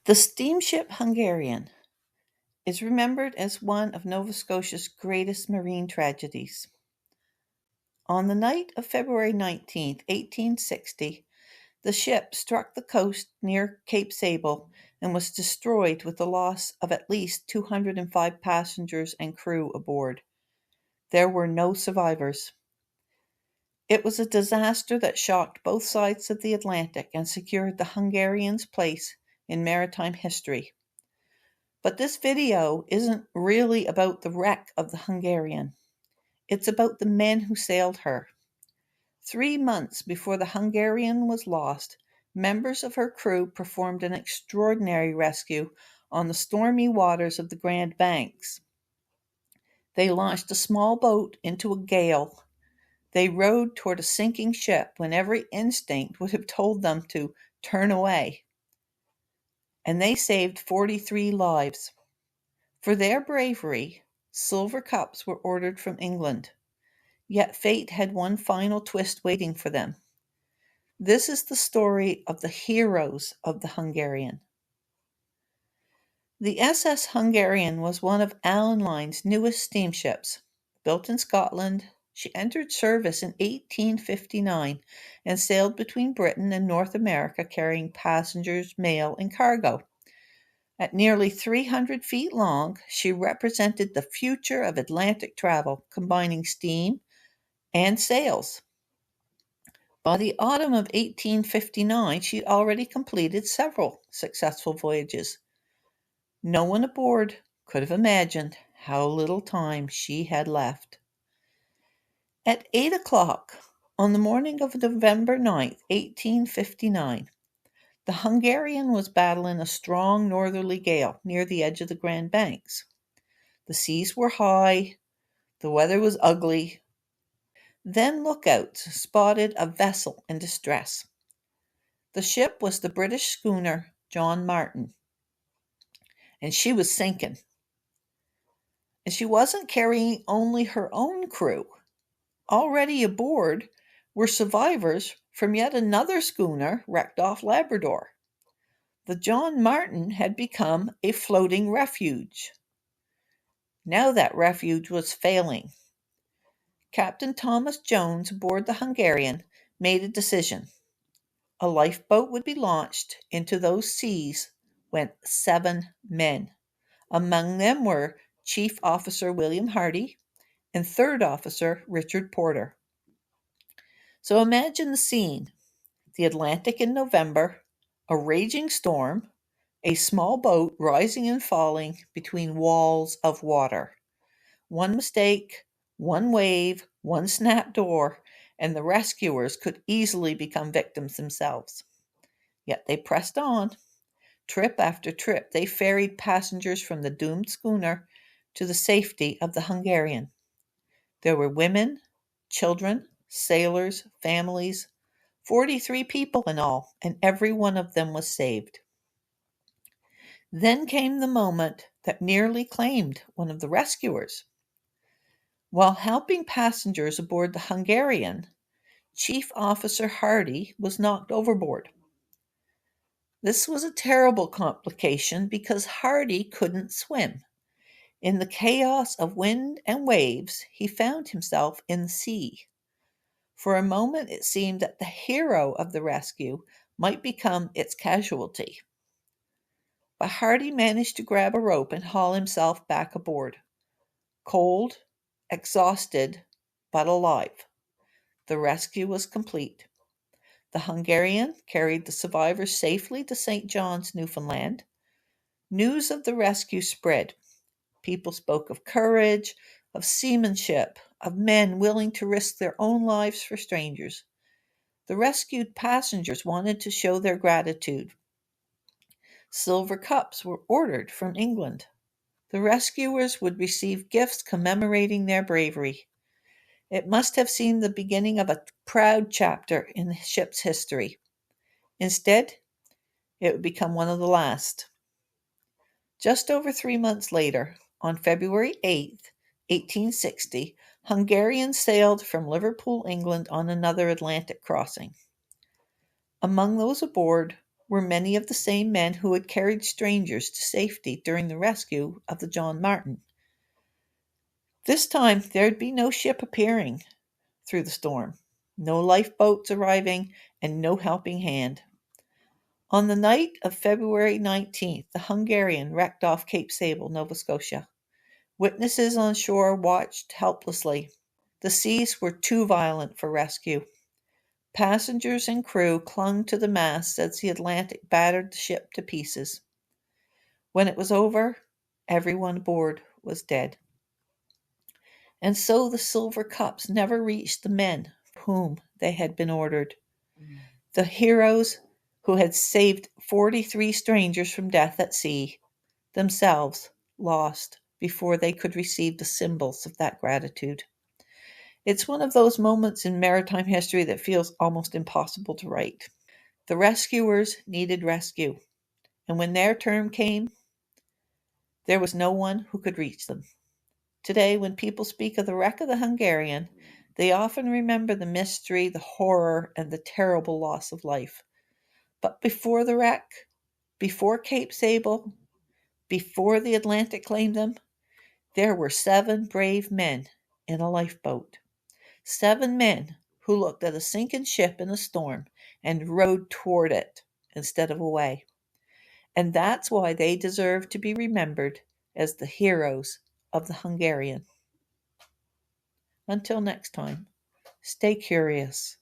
The steamship Hungarian is remembered as one of Nova Scotia's greatest marine tragedies. On the night of February 19th, 1860, the ship struck the coast near Cape Sable and was destroyed with the loss of at least 205 passengers and crew aboard. There were no survivors. It was a disaster that shocked both sides of the Atlantic and secured the Hungarians' place in maritime history. But this video isn't really about the wreck of the Hungarian. It's about the men who sailed her. 3 months before the Hungarian was lost, members of her crew performed an extraordinary rescue on the stormy waters of the Grand Banks. They launched a small boat into a gale. They rowed toward a sinking ship when every instinct would have told them to turn away. And they saved 43 lives. For their bravery, silver cups were ordered from England. Yet fate had one final twist waiting for them. This is the story of the heroes of the Hungarian. The SS Hungarian was one of Allan Line's newest steamships. Built in Scotland, she entered service in 1859 and sailed between Britain and North America carrying passengers, mail, and cargo. At nearly 300 feet long, she represented the future of Atlantic travel, combining steam and sails. By the autumn of 1859, she'd already completed several successful voyages. No one aboard could have imagined how little time she had left. At 8 o'clock on the morning of November 9th, 1859, the Hungarian was battling a strong northerly gale near the edge of the Grand Banks. The seas were high, the weather was ugly. Then lookouts spotted a vessel in distress. The ship was the British schooner John Martin, and she was sinking. And she wasn't carrying only her own crew. Already aboard were survivors from yet another schooner wrecked off Labrador. The John Martin had become a floating refuge. Now that refuge was failing. Captain Thomas Jones aboard the Hungarian made a decision. A lifeboat would be launched into those seas went 7 men. Among them were Chief Officer William Hardy and Third Officer Richard Porter. So imagine the scene. The Atlantic in November, a raging storm, a small boat rising and falling between walls of water. One mistake, one wave, one snap door, and the rescuers could easily become victims themselves. Yet they pressed on. Trip after trip, they ferried passengers from the doomed schooner to the safety of the Hungarian. There were women, children, sailors, families, 43 people in all, and every one of them was saved. Then came the moment that nearly claimed one of the rescuers. While helping passengers aboard the Hungarian, Chief Officer Hardy was knocked overboard. This was a terrible complication because Hardy couldn't swim. In the chaos of wind and waves, he found himself in the sea. For a moment, it seemed that the hero of the rescue might become its casualty. But Hardy managed to grab a rope and haul himself back aboard. Cold, exhausted, but alive. The rescue was complete. The Hungarian carried the survivors safely to St. John's, Newfoundland. News of the rescue spread. People spoke of courage, of seamanship, of men willing to risk their own lives for strangers. The rescued passengers wanted to show their gratitude. Silver cups were ordered from England. The rescuers would receive gifts commemorating their bravery. It must have seemed the beginning of a proud chapter in the ship's history. Instead, it would become one of the last. Just over 3 months later, on February 8th, 1860, Hungarians sailed from Liverpool, England on another Atlantic crossing. Among those aboard were many of the same men who had carried strangers to safety during the rescue of the John Martin. This time there'd be no ship appearing through the storm, no lifeboats arriving, and no helping hand. On the night of February 19th, the Hungarian wrecked off Cape Sable, Nova Scotia. Witnesses on shore watched helplessly. The seas were too violent for rescue. Passengers and crew clung to the masts as the Atlantic battered the ship to pieces. When it was over, everyone aboard was dead. And so the silver cups never reached the men for whom they had been ordered. The heroes who had saved 43 strangers from death at sea, themselves lost before they could receive the symbols of that gratitude. It's one of those moments in maritime history that feels almost impossible to write. The rescuers needed rescue, and when their turn came, there was no one who could reach them. Today, when people speak of the wreck of the Hungarian, they often remember the mystery, the horror, and the terrible loss of life. But before the wreck, before Cape Sable, before the Atlantic claimed them, there were 7 brave men in a lifeboat. 7 men who looked at a sinking ship in a storm and rowed toward it instead of away. And that's why they deserve to be remembered as the heroes of the Hungarian. Until next time, stay curious.